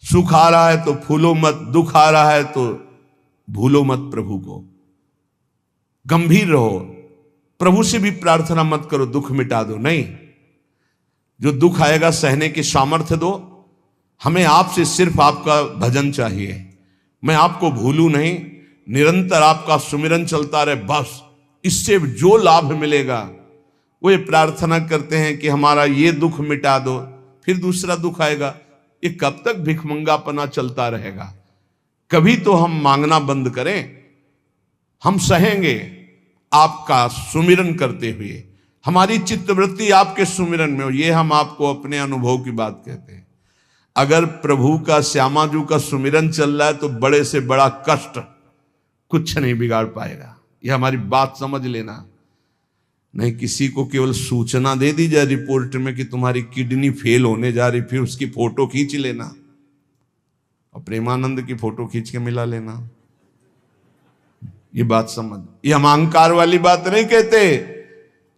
सुख आ रहा है तो फूलो मत, दुख आ रहा है तो भूलो मत प्रभु को। गंभीर रहो, प्रभु से भी प्रार्थना मत करो दुख मिटा दो, नहीं। जो दुख आएगा सहने की सामर्थ्य दो। हमें आपसे सिर्फ आपका भजन चाहिए, मैं आपको भूलूं नहीं, निरंतर आपका सुमिरन चलता रहे, बस। इससे जो लाभ मिलेगा वो ये प्रार्थना करते हैं कि हमारा ये दुख मिटा दो, फिर दूसरा दुख आएगा। ये कब तक भिखमंगापना चलता रहेगा? कभी तो हम मांगना बंद करें। हम सहेंगे आपका सुमिरन करते हुए, हमारी चित्तवृत्ति आपके सुमिरन में हो। ये हम आपको अपने अनुभव की बात कहते हैं। अगर प्रभु का, श्यामाजू का सुमिरन चल रहा है तो बड़े से बड़ा कष्ट कुछ नहीं बिगाड़ पाएगा। यह हमारी बात समझ लेना। नहीं किसी को केवल सूचना दे दी जाए रिपोर्ट में कि तुम्हारी किडनी फेल होने जा रही, फिर उसकी फोटो खींच लेना और प्रेमानंद की फोटो खींच के मिला लेना। ये बात समझ, ये हम अहंकार वाली बात नहीं कहते।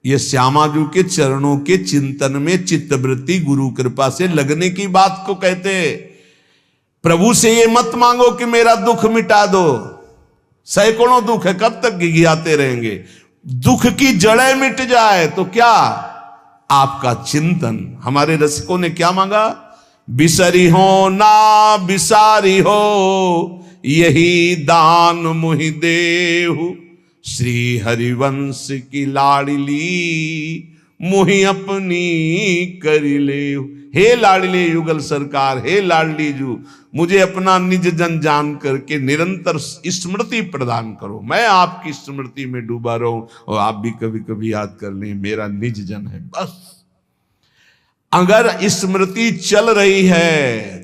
ये श्यामाजू के चरणों के चिंतन में चित्तवृत्ति गुरु कृपा से लगने की बात को कहते। प्रभु से ये मत मांगो कि मेरा दुख मिटा दो। सैकड़ों दुख है, कब तक गिघियाते रहेंगे? दुख की जड़ें मिट जाए तो क्या? आपका चिंतन। हमारे रसिकों ने क्या मांगा? बिसरी हो ना बिसारी हो, यही दान मुहि देहु। श्री हरिवंश की लाडली मुहि अपनी करी ले। हे लाडले युगल सरकार, हे लाडली जू, मुझे अपना निज जन जान करके निरंतर स्मृति प्रदान करो। मैं आपकी स्मृति में डूबा रहूं और आप भी कभी कभी याद कर लें मेरा निज जन है, बस। अगर स्मृति चल रही है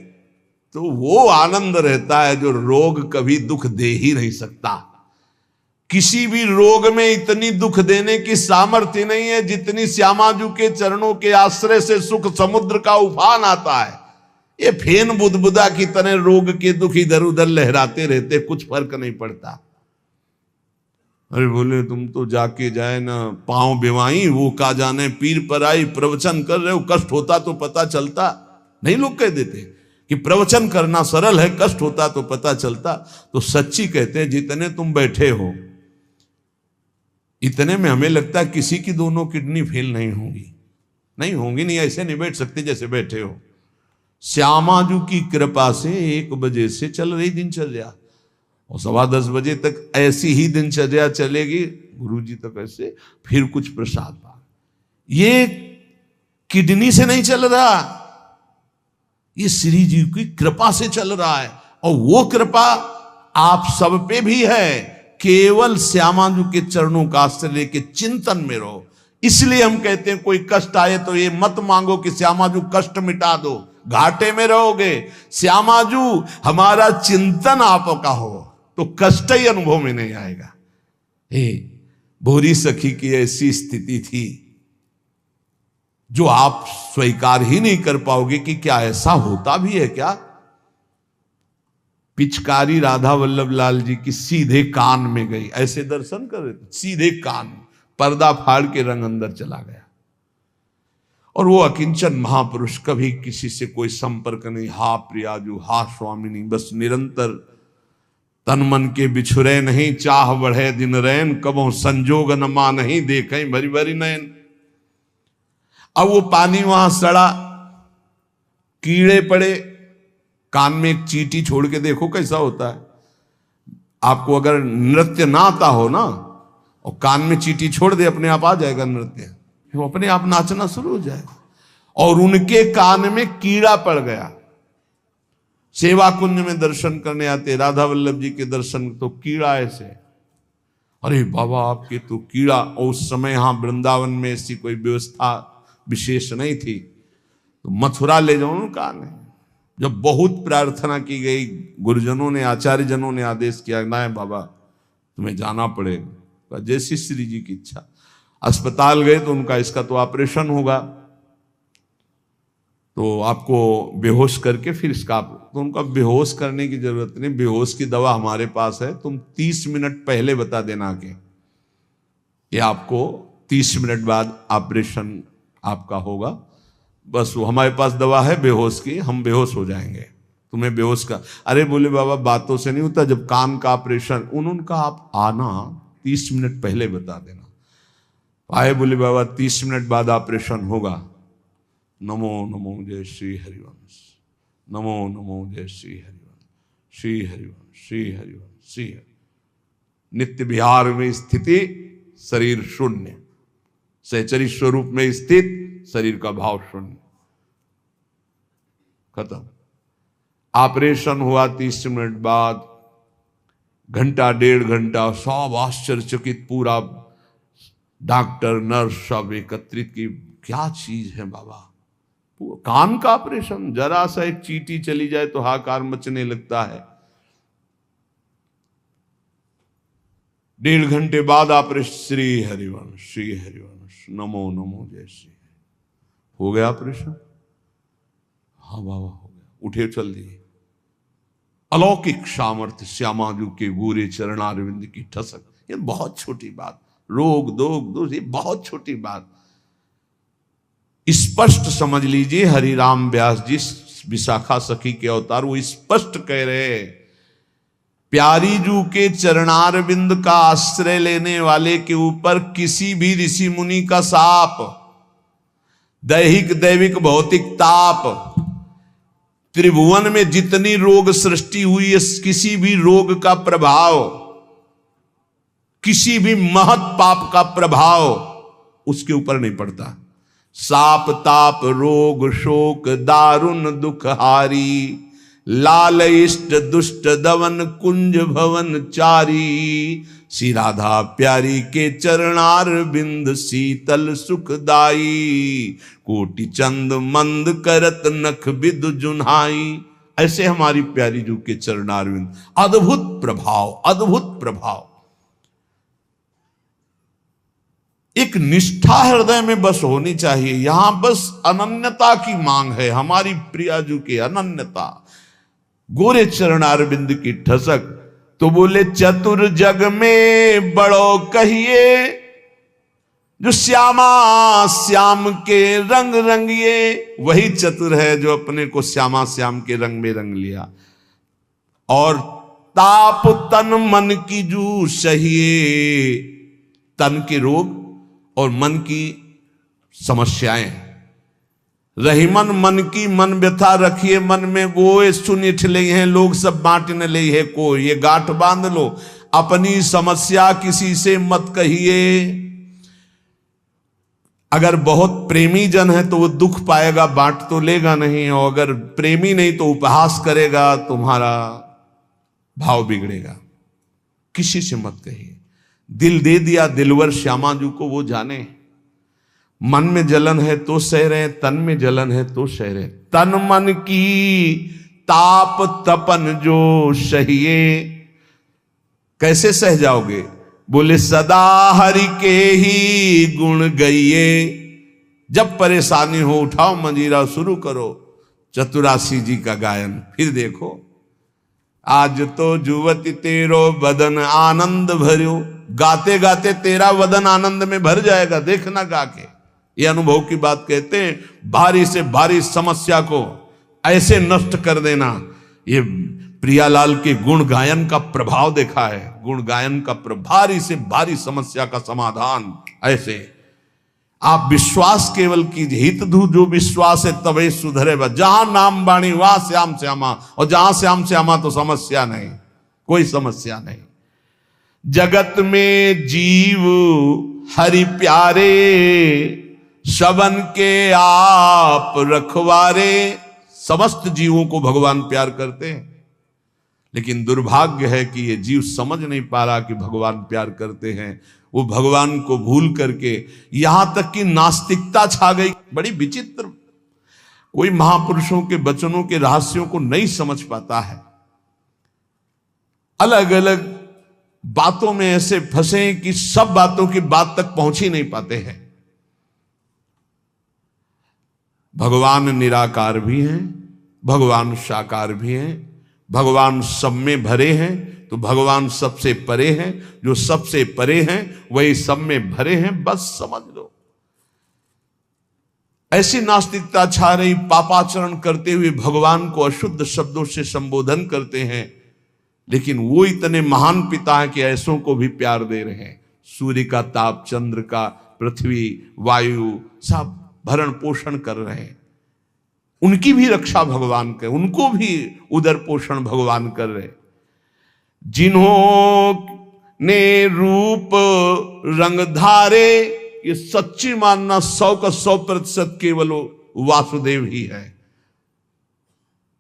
तो वो आनंद रहता है जो रोग कभी दुख दे ही नहीं सकता। किसी भी रोग में इतनी दुख देने की सामर्थ्य नहीं है जितनी श्यामाजू के चरणों के आश्रय से सुख समुद्र का उफान आता है। ये फेन बुदबुदा की तरह रोग के दुख इधर उधर लहराते रहते, कुछ फर्क नहीं पड़ता। अरे बोले तुम तो जाके जाए ना पांव बेवाई, वो का जाने पीर पर आई, प्रवचन कर रहे हो, कष्ट होता तो पता चलता। नहीं लोग कह देते कि प्रवचन करना सरल है, कष्ट होता तो पता चलता। तो सच्ची कहते हैं जितने तुम बैठे हो इतने में हमें लगता है किसी की दोनों किडनी फेल नहीं होंगी। नहीं होंगी, नहीं ऐसे नहीं बैठ सकते जैसे बैठे हो। श्यामाजू की कृपा से 1 बजे से चल रही दिनचर्या और 10:15 बजे तक ऐसी ही दिनचर्या चलेगी, गुरुजी तक ऐसे, फिर कुछ प्रसाद पा। ये किडनी से नहीं चल रहा, ये श्री जी की कृपा से चल रहा है। और वो कृपा आप सब पे भी है। केवल श्यामाजू के चरणों का आश्रय लेके चिंतन में रहो। इसलिए हम कहते हैं कोई कष्ट आए तो ये मत मांगो कि श्यामाजू कष्ट मिटा दो, घाटे में रहोगे। श्यामाजू हमारा चिंतन आपका हो तो कष्ट ही अनुभव में नहीं आएगा। हे भोरी सखी की ऐसी स्थिति थी जो आप स्वीकार ही नहीं कर पाओगे कि क्या ऐसा होता भी है क्या। पिचकारी राधा वल्लभ लाल जी की सीधे कान में गई, ऐसे दर्शन कर रहे थे, सीधे कान, पर्दा फाड़ के रंग अंदर चला गया। और वो अकिंचन महापुरुष, कभी किसी से कोई संपर्क नहीं, हा प्रियाजू, हा स्वामिनी, बस निरंतर तन मन के बिछुरे नहीं, चाह बढ़े दिन रैन, कबो संजोग न मा नहीं, देखें भरी भरी नयन। अब वो पानी वहां सड़ा, कीड़े पड़े, कान में एक चींटी छोड़ के देखो कैसा होता है। आपको अगर नृत्य ना आता हो ना और कान में चींटी छोड़ दे, अपने आप आ जाएगा नृत्य, वो अपने आप नाचना शुरू हो जाएगा। और उनके कान में कीड़ा पड़ गया। सेवा कुंज में दर्शन करने आते राधा वल्लभ जी के दर्शन, तो कीड़ा ऐसे, अरे बाबा आपके तो कीड़ा। और उस समय यहां वृंदावन में ऐसी कोई व्यवस्था विशेष नहीं थी, तो मथुरा ले जाओ ना कान। जब बहुत प्रार्थना की गई, गुरुजनों ने, आचार्य जनों ने आदेश किया, ना बाबा तुम्हें जाना पड़ेगा, जैसी श्री जी की इच्छा। अस्पताल गए तो उनका इसका तो ऑपरेशन होगा, तो आपको बेहोश करके फिर इसका, तो उनका बेहोश करने की जरूरत नहीं, बेहोश की दवा हमारे पास है, तुम 30 मिनट पहले बता देना कि आपको 30 मिनट बाद ऑपरेशन आपका होगा, बस वो हमारे पास दवा है बेहोश की, हम बेहोश हो जाएंगे, तुम्हें बेहोश का। अरे बोले बाबा बातों से नहीं होता, जब कान का ऑपरेशन, उन्होंने कहा आप आना 30 मिनट पहले बता देना। आए, बोले बाबा 30 मिनट बाद ऑपरेशन होगा। नमो नमो जय श्री हरिवंश, नमो नमो जय श्री हरिवंश, श्री हरिवंश, श्री हरिवंश, श्री हरि। नित्य विहार में स्थिति, शरीर शून्य, सहचरी स्वरूप में स्थित, शरीर का भाव शून्य, खत्म। ऑपरेशन हुआ 30 मिनट बाद, घंटा 1.5 घंटा सब आश्चर्यचकित, पूरा डॉक्टर नर्स सब एकत्रित की, क्या चीज है बाबा। कान का ऑपरेशन, जरा सा एक चींटी चली जाए तो हाहाकार मचने लगता है। 1.5 घंटे बाद ऑपरेशन, श्री हरिवंश, श्री हरिवंश, नमो नमो जय श्री। हो गया ऑपरेशन? हाँ बाबा हो गया। उठे चल दिए। अलौकिक सामर्थ्य, श्यामाजू के गोरे चरणारविंद की ठसक। ये बहुत छोटी बात, रोग दोग दोष, ये बहुत छोटी बात। स्पष्ट समझ लीजिए, हरिराम व्यास जी विशाखा सखी के अवतार, वो स्पष्ट कह रहे, प्यारी जू के चरणारविंद का आश्रय लेने वाले के ऊपर किसी भी ऋषि मुनि का शाप, दैहिक दैविक भौतिक ताप, त्रिभुवन में जितनी रोग सृष्टि हुई है, किसी भी रोग का प्रभाव, किसी भी महत पाप का प्रभाव उसके ऊपर नहीं पड़ता। साप ताप रोग शोक दारुण दुख हारी, लाल इष्ट दुष्ट दवन कुंज भवन चारी, श्री राधा प्यारी के चरणार बिंद शीतल सुखदाई, कोटि चंद मंद करत नख विदु जुन्हाई। ऐसे हमारी प्यारी जू के चरणार बिंद, अद्भुत प्रभाव, अद्भुत प्रभाव। एक निष्ठा हृदय में बस होनी चाहिए। यहां बस अनन्यता की मांग है, हमारी प्रियाजू की अनन्यता, गोरे चरणारविंद की ठसक। तो बोले चतुर जग में बड़ो कहिए, जो श्यामा श्याम के रंग रंगिए। वही चतुर है जो अपने को श्यामा श्याम के रंग में रंग लिया। और ताप तन मन की जू सहिए, तन के रोग और मन की समस्याएं। रही मन की मन व्यथा रखिए मन में, गोए सुनिठ ले हैं लोग सब बांट न ले है को। ये गांठ बांध लो, अपनी समस्या किसी से मत कहिए। अगर बहुत प्रेमी जन है तो वो दुख पाएगा, बांट तो लेगा नहीं। और अगर प्रेमी नहीं तो उपहास करेगा, तुम्हारा भाव बिगड़ेगा। किसी से मत कहिए। दिल दे दिया दिलवर श्यामाजू को, वो जाने। मन में जलन है तो सह रहे, तन में जलन है तो सह रहे। तन मन की ताप तपन जो सहिए, कैसे सह जाओगे? बोले सदा हरि के ही गुण गइए। जब परेशानी हो उठाओ मंजीरा, शुरू करो चतुरासी जी का गायन। फिर देखो, आज तो जुवती तेरो बदन आनंद भर्यो। गाते गाते तेरा वदन आनंद में भर जाएगा, देखना गा के। ये अनुभव की बात कहते हैं। भारी से भारी समस्या को ऐसे नष्ट कर देना, ये प्रियालाल के गुण गायन का प्रभाव देखा है। गुण गायन का भारी से भारी समस्या का समाधान ऐसे। आप विश्वास केवल कीजिए, हित धू जो विश्वास है तबे सुधरे। जहां नाम बाणी वहां श्याम श्यामा, और जहां श्याम श्यामा तो समस्या नहीं, कोई समस्या नहीं। जगत में जीव हरि प्यारे, सबन के आप रखवारे। समस्त जीवों को भगवान प्यार करते हैं, लेकिन दुर्भाग्य है कि ये जीव समझ नहीं पा रहा कि भगवान प्यार करते हैं। वो भगवान को भूल करके यहां तक कि नास्तिकता छा गई। बड़ी विचित्र, कोई महापुरुषों के वचनों के रहस्यों को नहीं समझ पाता है। अलग अलग बातों में ऐसे फंसे कि सब बातों की बात तक पहुंच ही नहीं पाते हैं। भगवान निराकार भी हैं, भगवान साकार भी हैं, भगवान सब में भरे हैं, तो भगवान सबसे परे हैं। जो सबसे परे हैं वही सब में भरे हैं, बस समझ लो। ऐसी नास्तिकता छा रही, पापाचरण करते हुए भगवान को अशुद्ध शब्दों से संबोधन करते हैं, लेकिन वो इतने महान पिता हैं कि ऐसों को भी प्यार दे रहे हैं। सूर्य का ताप, चंद्र का, पृथ्वी, वायु, सब भरण पोषण कर रहे हैं। उनकी भी रक्षा भगवान कर, उनको भी उदर पोषण भगवान कर रहे। जिन्होंने रूप रंग धारे, ये सच्ची मानना 100 का 100% केवल वासुदेव ही है।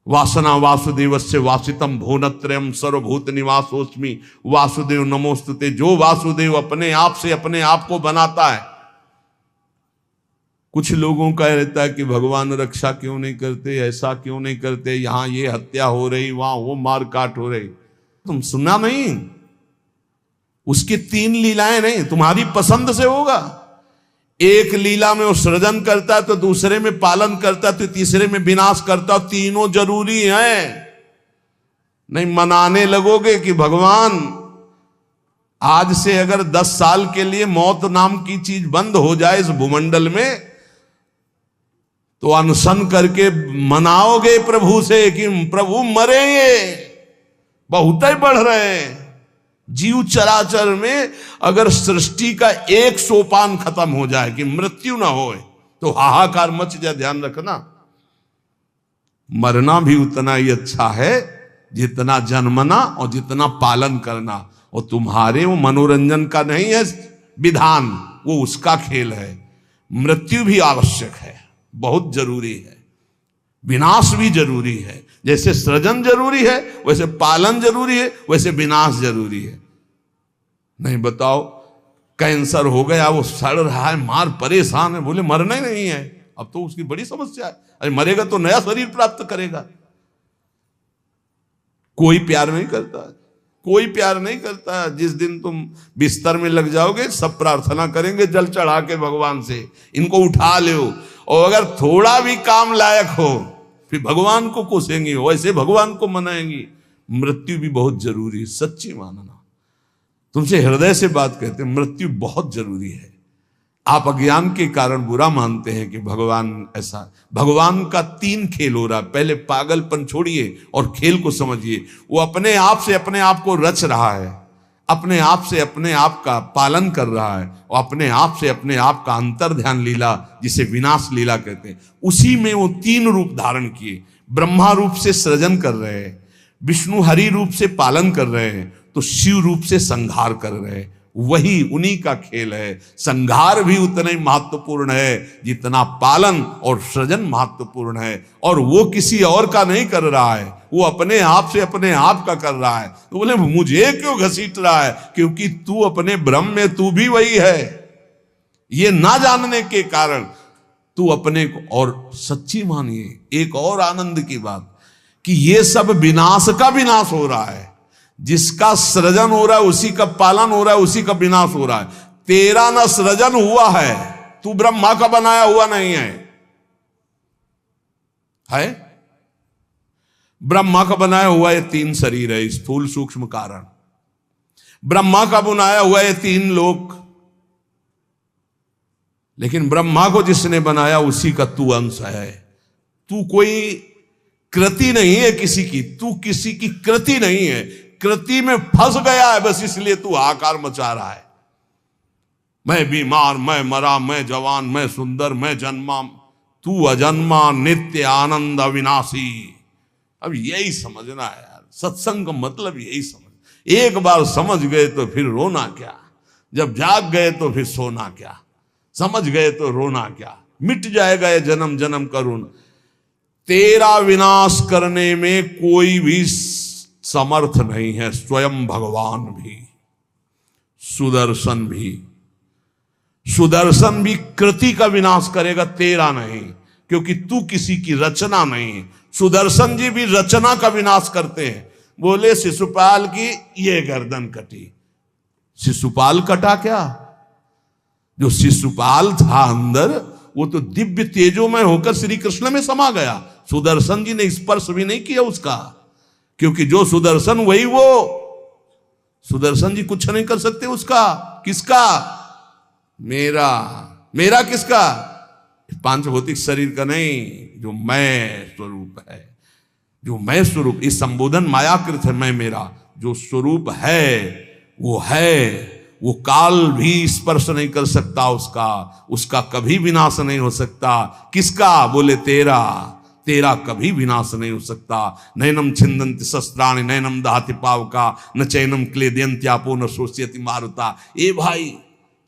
वासना वासुदेवस्य वासितम भुवनत्रयम् सर्वभूत निवासोस्मि वासुदेव नमोस्तुते। जो वासुदेव अपने आप से अपने आप को बनाता है। कुछ लोगों का रहता है कि भगवान रक्षा क्यों नहीं करते, ऐसा क्यों नहीं करते, यहां ये हत्या हो रही, वहां वो मार काट हो रही। तुम सुना नहीं? उसकी 3 लीलाएं नहीं, तुम्हारी पसंद से होगा। एक लीला में वो सृजन करता है, तो दूसरे में पालन करता है, तो तीसरे में विनाश करता है। तीनों जरूरी हैं। नहीं मनाने लगोगे कि भगवान आज से अगर 10 साल के लिए मौत नाम की चीज बंद हो जाए इस भूमंडल में, तो अनशन करके मनाओगे प्रभु से कि प्रभु मरेंगे, बहुत ही बढ़ रहे हैं। जीव चराचर में अगर सृष्टि का एक सोपान खत्म हो जाए कि मृत्यु ना हो, तो हाहाकार मच जाए। ध्यान रखना, मरना भी उतना ही अच्छा है जितना जन्मना और जितना पालन करना। और तुम्हारे वो मनोरंजन का नहीं है विधान, वो उसका खेल है। मृत्यु भी आवश्यक है, बहुत जरूरी है। विनाश भी जरूरी है। जैसे सृजन जरूरी है, वैसे पालन जरूरी है, वैसे विनाश जरूरी है। नहीं बताओ, कैंसर हो गया, वो सड़ रहा है, मार परेशान है, बोले मरना ही नहीं है, अब तो उसकी बड़ी समस्या है। अरे मरेगा तो नया शरीर प्राप्त करेगा। कोई प्यार नहीं करता, कोई प्यार नहीं करता। जिस दिन तुम बिस्तर में लग जाओगे, सब प्रार्थना करेंगे जल चढ़ा के भगवान से, इनको उठा लो। और अगर थोड़ा भी काम लायक हो, फिर भगवान को कोसेंगे, वैसे भगवान को मनाएंगी। मृत्यु भी बहुत जरूरी है, सच्ची मानना। तुमसे हृदय से बात कहते हैं, मृत्यु बहुत जरूरी है। आप अज्ञान के कारण बुरा मानते हैं कि भगवान ऐसा। भगवान का 3 खेल हो रहा है। पहले पागलपन छोड़िए और खेल को समझिए। वो अपने आप से अपने आप को रच रहा है, अपने आप से अपने आप का पालन कर रहा है, और अपने आप से अपने आप का अंतर ध्यान लीला, जिसे विनाश लीला कहते हैं, उसी में वो 3 रूप धारण किए। ब्रह्मा रूप से सृजन कर रहे हैं, विष्णु हरि रूप से पालन कर रहे हैं, तो शिव रूप से संहार कर रहे हैं। वही उन्हीं का खेल है। संहार भी उतना ही महत्वपूर्ण है जितना पालन और सृजन महत्वपूर्ण है। और वो किसी और का नहीं कर रहा है, वो अपने आप से अपने आप का कर रहा है। तो बोले मुझे क्यों घसीट रहा है? क्योंकि तू अपने ब्रह्म में तू भी वही है। ये ना जानने के कारण तू अपने को, और सच्ची मानिए एक और आनंद की बात, कि ये सब विनाश का विनाश हो रहा है। जिसका सृजन हो रहा है उसी का पालन हो रहा है, उसी का विनाश हो रहा है। तेरा ना सृजन हुआ है, तू ब्रह्मा का बनाया हुआ नहीं है। ब्रह्मा का बनाया हुआ ये 3 शरीर है, स्थूल सूक्ष्म कारण। ब्रह्मा का बनाया हुआ ये 3 लोक। लेकिन ब्रह्मा को जिसने बनाया उसी का तू अंश है। तू कोई कृति नहीं है किसी की, तू किसी की कृति नहीं है। कृति में फंस गया है बस, इसलिए तू हाहाकार मचा रहा है। मैं बीमार, मैं मरा, मैं जवान, मैं सुंदर, मैं जन्मा। तू अजन्मा, नित्य आनंद अविनाशी। अब यही समझना है यार, सत्संग का मतलब यही समझ। एक बार समझ गए तो फिर रोना क्या, जब जाग गए तो फिर सोना क्या, समझ गए तो रोना क्या, मिट जाएगा ये जन्म जन्म का रोना। तेरा विनाश करने में कोई भी समर्थ नहीं है, स्वयं भगवान भी, सुदर्शन भी। सुदर्शन भी कृति का विनाश करेगा, तेरा नहीं, क्योंकि तू किसी की रचना नहीं। सुदर्शन जी भी रचना का विनाश करते हैं। बोले शिशुपाल की ये गर्दन कटी, शिशुपाल कटा क्या? जो शिशुपाल था अंदर, वो तो दिव्य तेजोमय होकर श्री कृष्ण में समा गया। सुदर्शन जी ने स्पर्श भी नहीं किया उसका, क्योंकि जो सुदर्शन वही वो। सुदर्शन जी कुछ नहीं कर सकते उसका। किसका? मेरा। मेरा किसका? पांच भौतिक शरीर का नहीं, जो मैं स्वरूप है, जो मैं स्वरूप, इस संबोधन मायाकृत है मैं मेरा, जो स्वरूप है वो काल भी स्पर्श नहीं कर सकता उसका कभी विनाश नहीं हो सकता। किसका? बोले तेरा, तेरा कभी विनाश नहीं हो सकता। नैनम छिंदन्ति शस्त्राणि नैनम दहति पावका न चैनम क्लेदयन्त्यापो न शोष्यति मारुता। ए भाई,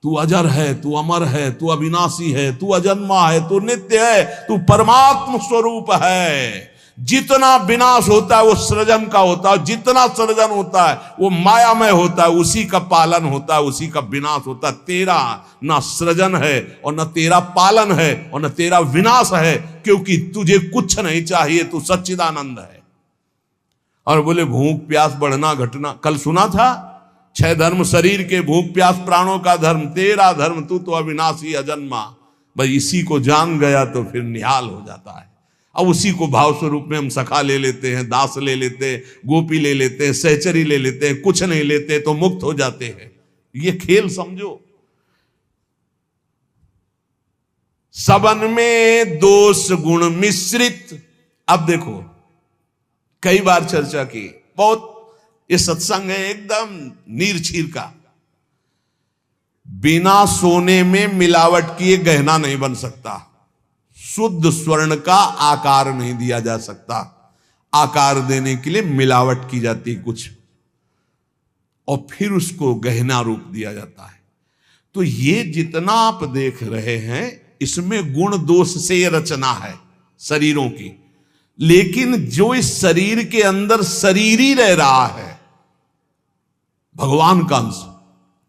तू अजर है, तू अमर है, तू अविनाशी है, तू अजन्मा है, तू नित्य है, तू परमात्म स्वरूप है। जितना विनाश होता है वो सृजन का होता है, जितना सृजन होता है वो मायामय होता है, उसी का पालन होता है, उसी का विनाश होता है। तेरा ना सृजन है और न तेरा पालन है और न तेरा विनाश है, क्योंकि तुझे कुछ नहीं चाहिए, तू सच्चिदानंद है। और बोले भूख प्यास बढ़ना घटना, कल सुना था 6 धर्म शरीर के, भूख प्यास प्राणों का धर्म, तेरा धर्म तू तो अविनाशी अजन्मा। भाई इसी को जान गया तो फिर निहाल हो जाता है। अब उसी को भाव स्वरूप में हम सखा ले लेते हैं, दास ले लेते हैं, गोपी ले लेते हैं, सहचरी ले लेते हैं, कुछ नहीं लेते तो मुक्त हो जाते हैं। ये खेल समझो। सबन में दोष गुण मिश्रित। अब देखो, कई बार चर्चा की, बहुत ये सत्संग है एकदम नीर छीर का। बिना सोने में मिलावट किए गहना नहीं बन सकता, शुद्ध स्वर्ण का आकार नहीं दिया जा सकता, आकार देने के लिए मिलावट की जाती है कुछ, और फिर उसको गहना रूप दिया जाता है। तो ये जितना आप देख रहे हैं इसमें गुण दोष से रचना है शरीरों की, लेकिन जो इस शरीर के अंदर शरीर ही रह रहा है भगवान का अंश,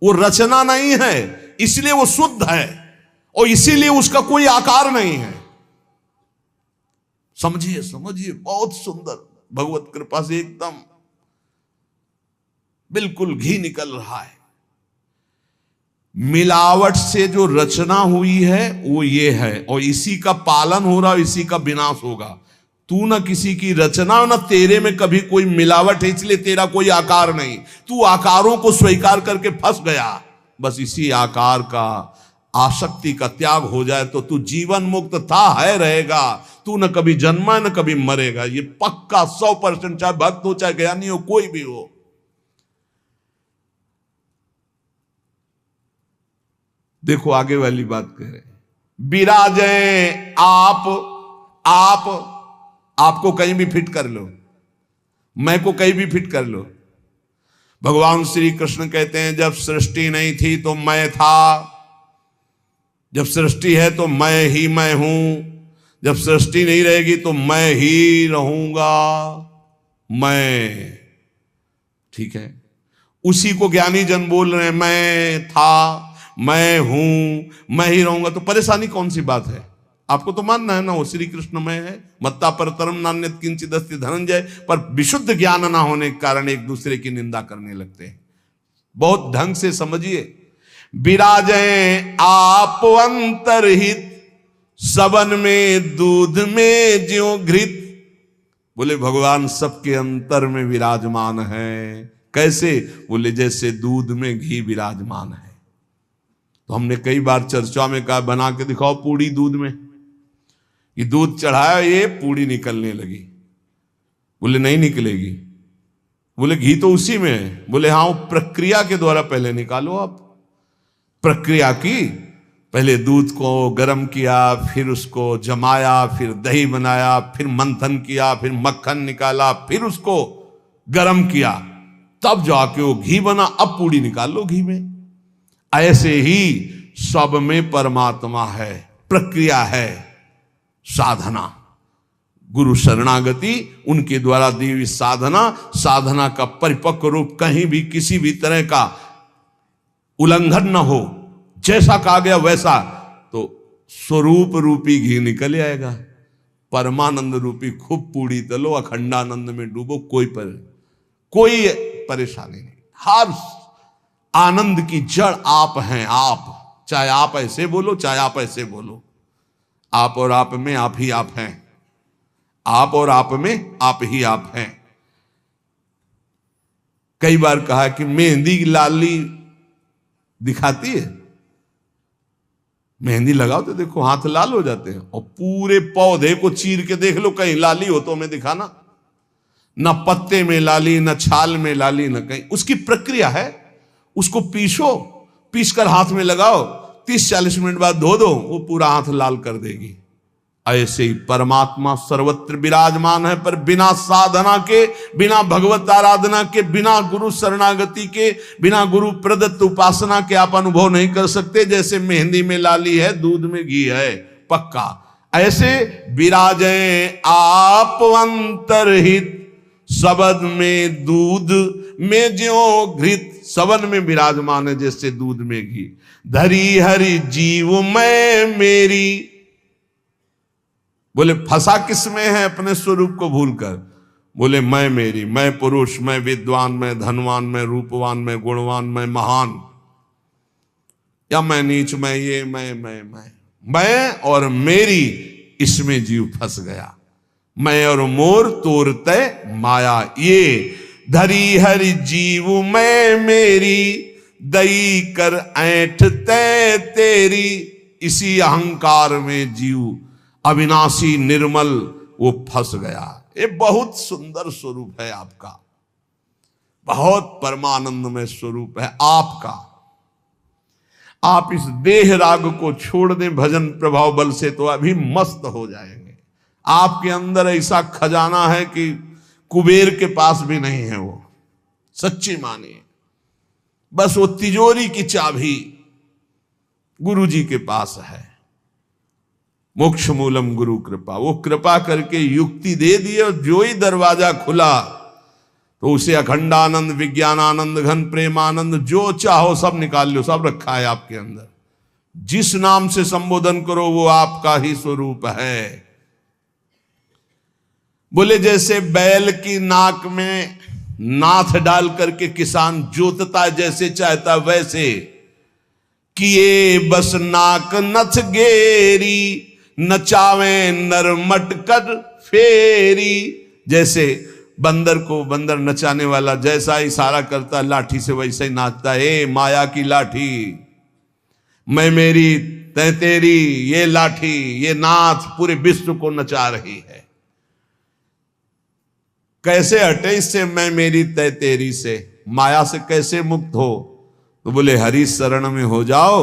वो रचना नहीं है, इसलिए वो शुद्ध है और इसीलिए उसका कोई आकार नहीं है। समझिए समझिए, बहुत सुंदर, भगवत कृपा से एकदम बिल्कुल घी निकल रहा है। मिलावट से जो रचना हुई है वो ये है, और इसी का पालन हो रहा है, इसी का विनाश होगा। तू ना किसी की रचना, ना तेरे में कभी कोई मिलावट है, इसलिए तेरा कोई आकार नहीं। तू आकारों को स्वीकार करके फंस गया। बस इसी आकार का, आसक्ति का त्याग हो जाए तो तू जीवन मुक्त था है रहेगा। तू न कभी जन्मा न कभी मरेगा, ये पक्का 100%, चाहे भक्त हो चाहे ज्ञानी हो, कोई भी हो। देखो आगे वाली बात कह रहे, विराजे आप आपको कहीं भी फिट कर लो, मैं को कहीं भी फिट कर लो। भगवान श्री कृष्ण कहते हैं जब सृष्टि नहीं थी तो मैं था, जब सृष्टि है तो मैं ही मैं हूं, जब सृष्टि नहीं रहेगी तो मैं ही रहूंगा। मैं, ठीक है, उसी को ज्ञानी जन बोल रहे हैं, मैं था, मैं हूं, मैं ही रहूंगा। तो परेशानी कौन सी बात है? आपको तो मानना है ना वो श्री कृष्ण में है, मत्ता परतरम नान्यत किंचित् अस्ति धनंजय। पर विशुद्ध ज्ञान ना होने के कारण एक दूसरे की निंदा करने लगते हैं। बहुत ढंग से समझिए, विराजे आप अंतरहित, सबन में दूध में ज्यों घृत। बोले भगवान सबके अंतर में विराजमान है। कैसे? बोले जैसे दूध में घी विराजमान है। तो हमने कई बार चर्चा में कहा, बना के दिखाओ पूड़ी दूध में। ये दूध चढ़ाया, ये पूड़ी निकलने लगी। बोले नहीं निकलेगी। बोले घी तो उसी में है। बोले हाँ, वो प्रक्रिया के द्वारा पहले निकालो। आप प्रक्रिया की, पहले दूध को गर्म किया, फिर उसको जमाया, फिर दही बनाया, फिर मंथन किया, फिर मक्खन निकाला, फिर उसको गर्म किया, तब जाके वो घी बना। अब पूड़ी निकाल लो घी में। ऐसे ही सब में परमात्मा है, प्रक्रिया है, साधना, गुरु शरणागति, उनके द्वारा दी हुई साधना, साधना का परिपक्व रूप, कहीं भी किसी भी तरह का उल्लंघन न हो, जैसा कहा गया वैसा, तो स्वरूप रूपी घी निकल आएगा। परमानंद रूपी खूब पूड़ी तलो, अखंडानंद में डूबो, कोई परेशानी नहीं। हर आनंद की जड़ आप हैं। आप, चाहे आप ऐसे बोलो चाहे आप ऐसे बोलो, आप और आप में आप ही आप हैं। आप और आप में आप ही आप हैं। कई बार कहा कि मेहंदी लाली दिखाती है, मेहंदी लगाओ तो देखो हाथ लाल हो जाते हैं, और पूरे पौधे को चीर के देख लो, कहीं लाली हो तो हमें दिखाना। न पत्ते में लाली, न छाल में लाली, न कहीं। उसकी प्रक्रिया है। उसको पीसो, पीस कर हाथ में लगाओ, 30-40 मिनट बाद धो दो, वो पूरा हाथ लाल कर देगी। ऐसे ही परमात्मा सर्वत्र विराजमान है, पर बिना साधना के, बिना भगवत आराधना के, बिना गुरु शरणागति के, बिना गुरु प्रदत्त उपासना के आप अनुभव नहीं कर सकते। जैसे मेहंदी में लाली है, दूध में घी है, पक्का ऐसे विराजे आप अंतरहित, सबद में दूध में ज्यों घृत। सबन में विराजमान है जैसे दूध में घी। धरी हरि जीव मैं मेरी, बोले फंसा किस में है अपने स्वरूप को भूलकर। बोले मैं मेरी, मैं पुरुष, मैं विद्वान, मैं धनवान, मैं रूपवान, मैं गुणवान, मैं महान, या मैं नीच, मैं ये, मैं और मेरी, इसमें जीव फंस गया। मैं और मोर तोरते माया ये, धरी हरि जीव मैं मेरी, दई कर ऐठ तै तेरी। इसी अहंकार में जीव अविनाशी निर्मल वो फंस गया। ये बहुत सुंदर स्वरूप है आपका, बहुत परमानंदमय स्वरूप है आपका। आप इस देह राग को छोड़ दें भजन प्रभाव बल से तो अभी मस्त हो जाएंगे। आपके अंदर ऐसा खजाना है कि कुबेर के पास भी नहीं है वो, सच्ची मानिए। बस वो तिजोरी की चाबी गुरु जी के पास है। मोक्ष मूलम गुरु कृपा, वो कृपा करके युक्ति दे दी और जो ही दरवाजा खुला तो उसे अखंडानंद, विज्ञानानंद, घन प्रेमानंद, जो चाहो सब निकाल लो, सब रखा है आपके अंदर। जिस नाम से संबोधन करो वो आपका ही स्वरूप है। बोले जैसे बैल की नाक में नाथ डाल करके किसान जोतता जैसे चाहता वैसे, किए बस नाक नथ गेरी, नचावे नर मटकर फेरी। जैसे बंदर को बंदर नचाने वाला जैसा इशारा करता लाठी से वैसे ही नाचता है। माया की लाठी, मैं मेरी तै तेरी, ये लाठी, ये नाथ पूरे विश्व को नचा रही है। कैसे हटे इससे, मैं मेरी तै तेरी से, माया से कैसे मुक्त हो? तो बोले हरि शरण में हो जाओ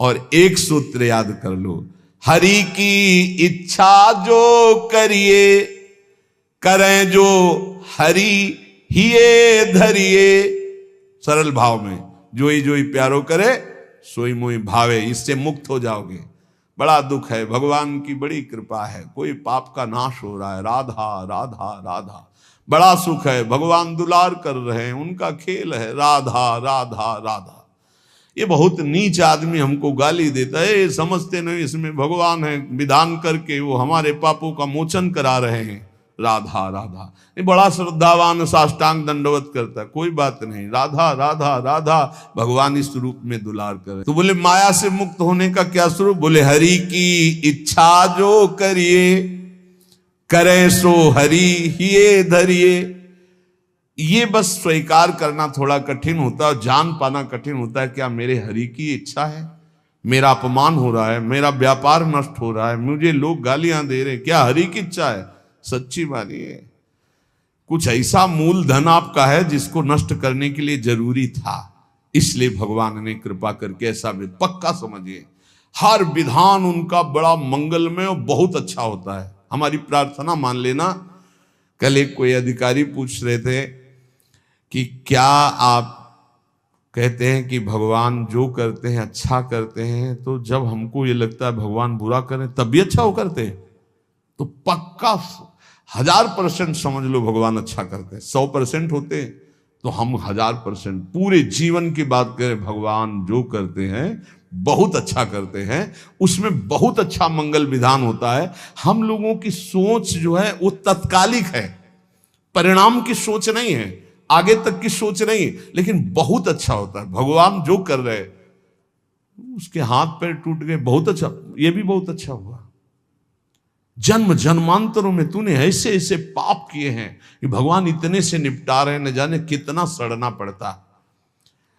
और एक सूत्र याद कर लो, हरि की इच्छा जो करिए, करें जो हरि हिये धरिए। सरल भाव में जो ही प्यारो करे सोई मोई भावे, इससे मुक्त हो जाओगे। बड़ा दुख है, भगवान की बड़ी कृपा है, कोई पाप का नाश हो रहा है। राधा राधा राधा, बड़ा सुख है, भगवान दुलार कर रहे हैं, उनका खेल है। राधा राधा राधा। ये बहुत नीच आदमी हमको गाली देता है, समझते नहीं इसमें भगवान है, विधान करके वो हमारे पापों का मोचन करा रहे हैं। राधा राधा, ये बड़ा श्रद्धावान साष्टांग दंडवत करता है, कोई बात नहीं। राधा राधा राधा, भगवान इस रूप में दुलार करे। तो बोले माया से मुक्त होने का क्या स्वरूप? बोले हरि की इच्छा जो करिए, करे सो हरि हिये धरिए। ये बस स्वीकार करना थोड़ा कठिन होता है, जान पाना कठिन होता है। क्या मेरे हरि की इच्छा है? मेरा अपमान हो रहा है, मेरा व्यापार नष्ट हो रहा है, मुझे लोग गालियां दे रहे हैं, क्या हरि की इच्छा है? सच्ची मानिए, कुछ ऐसा मूलधन आपका है जिसको नष्ट करने के लिए जरूरी था, इसलिए भगवान ने कृपा करके ऐसा भी पक्का समझिए। हर विधान उनका बड़ा मंगलमय और बहुत अच्छा होता है। हमारी प्रार्थना मान लेना। कल एक कोई अधिकारी पूछ रहे थे कि क्या आप कहते हैं कि भगवान जो करते हैं अच्छा करते हैं, तो जब हमको ये लगता है भगवान बुरा करें तब भी अच्छा हो करते हैं? तो पक्का 1000% समझ लो भगवान अच्छा करते हैं। 100% होते तो हम 1000% पूरे जीवन की बात करें, भगवान जो करते हैं बहुत अच्छा करते हैं, उसमें बहुत अच्छा मंगल विधान होता है। हम लोगों की सोच जो है वो तत्कालिक है, परिणाम की सोच नहीं है, आगे तक की सोच नहीं, लेकिन बहुत अच्छा होता है। भगवान जो कर रहे, उसके हाथ पैर टूट गए, बहुत अच्छा, ये भी बहुत अच्छा हुआ। जन्म जन्मांतरों में तूने ऐसे ऐसे पाप किए हैं कि भगवान इतने से निपटा रहे, न जाने कितना सड़ना पड़ता।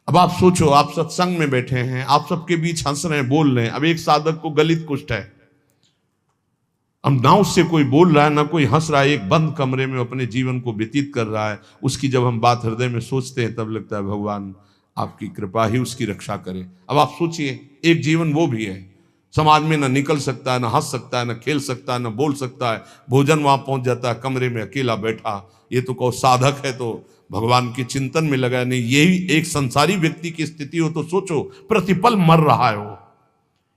अब आप सोचो, आप सत्संग में बैठे हैं, आप सबके बीच हंस रहे हैं, बोल रहे हैं। अब एक साधक को गलित कुष्ठ है, अब ना उससे कोई बोल रहा है ना कोई हंस रहा है, एक बंद कमरे में अपने जीवन को व्यतीत कर रहा है। उसकी जब हम बात हृदय में सोचते हैं तब लगता है भगवान आपकी कृपा ही उसकी रक्षा करे। अब आप सोचिए, एक जीवन वो भी है, समाज में ना निकल सकता है, ना हंस सकता है, ना खेल सकता है, ना बोल सकता है, भोजन वहां पहुंच जाता है, कमरे में अकेला बैठा। ये तो कहो साधक है तो भगवान के चिंतन में लगा नहीं। यही एक संसारी व्यक्ति की स्थिति हो तो सोचो, प्रतिपल मर रहा है वो,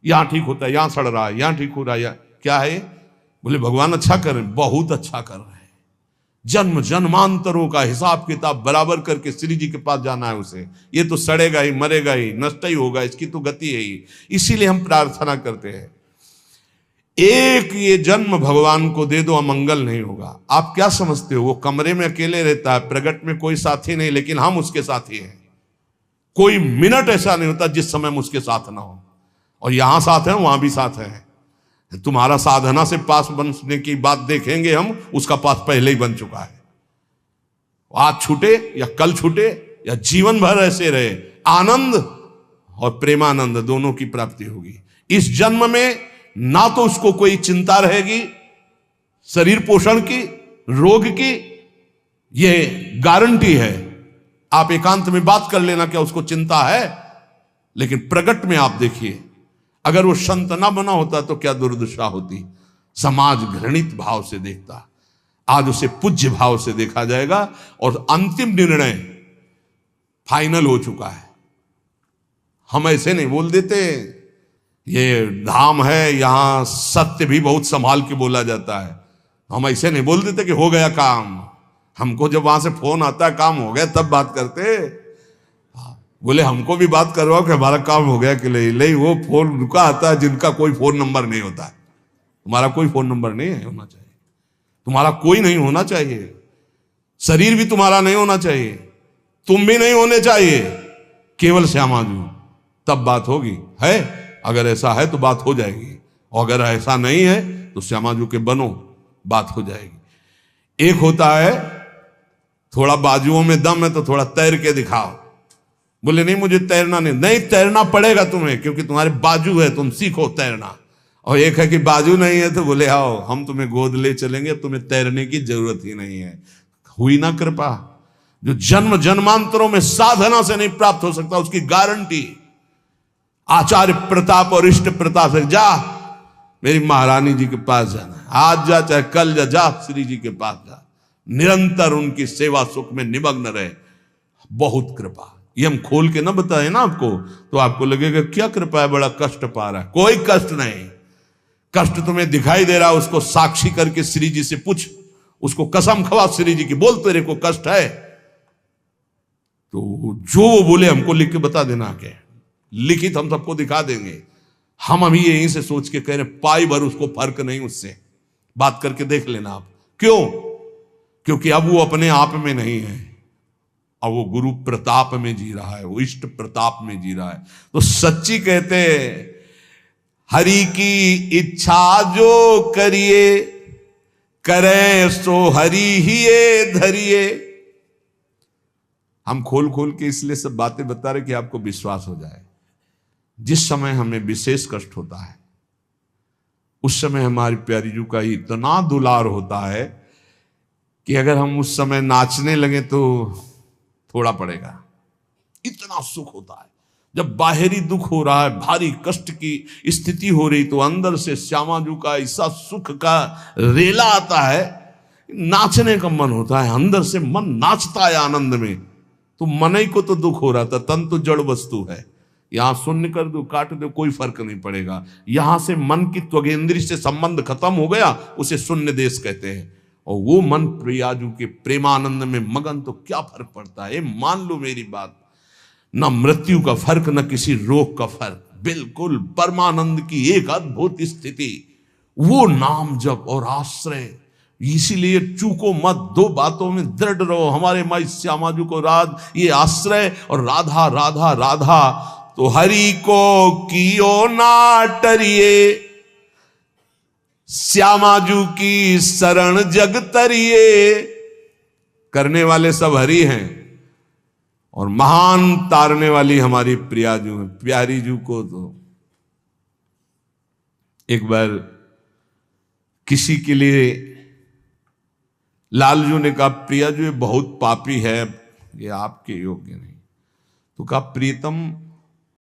यहां ठीक होता है, यहां सड़ रहा है, यहां ठीक हो रहा है, क्या है? बोले भगवान अच्छा कर रहे हैं, बहुत अच्छा कर रहे हैं। जन्म जन्मांतरों का हिसाब किताब बराबर करके श्री जी के पास जाना है उसे। ये तो सड़ेगा ही, मरेगा ही, नष्ट ही होगा, इसकी तो गति है ही। इसीलिए हम प्रार्थना करते हैं, एक ये जन्म भगवान को दे दो, अमंगल नहीं होगा। आप क्या समझते हो, वो कमरे में अकेले रहता है, प्रगट में कोई साथी नहीं, लेकिन हम उसके साथी हैं। कोई मिनट ऐसा नहीं होता जिस समय हम उसके साथ ना हो। और यहां साथ है, वहां भी साथ है। तुम्हारा साधना से पास बनने की बात देखेंगे हम, उसका पास पहले ही बन चुका है। आज छूटे या कल छूटे या जीवन भर ऐसे रहे, आनंद और प्रेमानंद दोनों की प्राप्ति होगी। इस जन्म में ना तो उसको कोई चिंता रहेगी शरीर पोषण की, रोग की, यह गारंटी है। आप एकांत में बात कर लेना क्या उसको चिंता है, लेकिन प्रगट में आप देखिए, अगर वो संत ना बना होता तो क्या दुर्दशा होती। समाज घृणित भाव से देखता, आज उसे पूज्य भाव से देखा जाएगा और अंतिम निर्णय फाइनल हो चुका है। हम ऐसे नहीं बोल देते, ये धाम है, यहां सत्य भी बहुत संभाल के बोला जाता है। हम ऐसे नहीं बोल देते कि हो गया काम। हमको जब वहां से फोन आता है काम हो गया तब बात करते। बोले हमको भी बात करवाओ कि हमारा काम हो गया कि नहीं। वो फोन रुका आता है जिनका कोई फोन नंबर नहीं होता है। तुम्हारा कोई फोन नंबर नहीं है, होना चाहिए। तुम्हारा कोई नहीं होना चाहिए, शरीर भी तुम्हारा नहीं होना चाहिए, तुम भी नहीं होने चाहिए, केवल श्यामाजू, तब बात होगी। है अगर ऐसा है तो बात हो जाएगी, और अगर ऐसा नहीं है तो श्यामाजू के बनो, बात हो जाएगी। एक होता है थोड़ा बाजुओं में दम है तो थोड़ा तैर के दिखाओ। बोले नहीं मुझे तैरना नहीं तैरना पड़ेगा तुम्हें, क्योंकि तुम्हारे बाजू है, तुम सीखो तैरना। और एक है कि बाजू नहीं है तो बोले आओ हम तुम्हें गोद ले चलेंगे, तुम्हें तैरने की जरूरत ही नहीं है। हुई ना कृपा। जो जन्म जन्मांतरों में साधना से नहीं प्राप्त हो सकता, उसकी गारंटी आचार्य प्रताप और इष्ट प्रताप से। जा मेरी महारानी जी के पास जाना, आज जा चाहे कल जा, जा श्री जी के पास जा, निरंतर उनकी सेवा सुख में निमग्न रहे। बहुत कृपा। ये हम खोल के ना बताए ना आपको तो आपको लगेगा क्या कृपा है, बड़ा कष्ट पा रहा है। कोई कष्ट नहीं। कष्ट तुम्हें दिखाई दे रहा है, उसको साक्षी करके श्री जी से पूछ, उसको कसम खवा श्री जी की, बोल तेरे को कष्ट है तो जो वो बोले हमको लिख के बता देना। के लिखित हम सबको दिखा देंगे। हम अभी यहीं से सोच के कह रहे पाई भर उसको फर्क नहीं, उससे बात करके देख लेना आप। क्यों? क्योंकि अब वो अपने आप में नहीं है, अब वो गुरु प्रताप में जी रहा है, वो इष्ट प्रताप में जी रहा है। तो सच्ची कहते हरि की इच्छा जो करिए, करे सो हरि ही धरिए। हम खोल खोल के इसलिए सब बातें बता रहे कि आपको विश्वास हो जाए। जिस समय हमें विशेष कष्ट होता है उस समय हमारी प्यारी जू का इतना दुलार होता है कि अगर हम उस समय नाचने लगे तो थोड़ा पड़ेगा। इतना सुख होता है। जब बाहरी दुख हो रहा है, भारी कष्ट की स्थिति हो रही, तो अंदर से श्यामाजू का ऐसा सुख का रेला आता है, नाचने का मन होता है। अंदर से मन नाचता है आनंद में। तो मन ही को तो दुख हो रहा था, तन तो जड़ वस्तु है। यहां शून्य कर दो, काट दो, कोई फर्क नहीं पड़ेगा। यहां से मन की त्वगेंद्री से संबंध खत्म हो गया, उसे शून्य देश कहते हैं। और वो मन प्रियाजू के प्रेमानंद में मगन, तो क्या फर्क पड़ता है। मान लो मेरी बात, न मृत्यु का फर्क, न किसी रोग का फर्क, बिल्कुल परमानंद की एक अद्भुत स्थिति। वो नाम जप और आश्रय। इसीलिए चूको मत, दो बातों में दृढ़ रहो। हमारे माई श्यामाजू को राध ये आश्रय और राधा राधा राधा। तो हरि को कियो ना टरिए, श्यामाजू की शरण जग तरिए। करने वाले सब हरि हैं और महान तारने वाली हमारी प्रिया जू है। प्यारी जू को तो एक बार किसी के लिए लालजू ने कहा, प्रिया जू ये बहुत पापी है, ये आपके योग्य नहीं। तो कहा, प्रीतम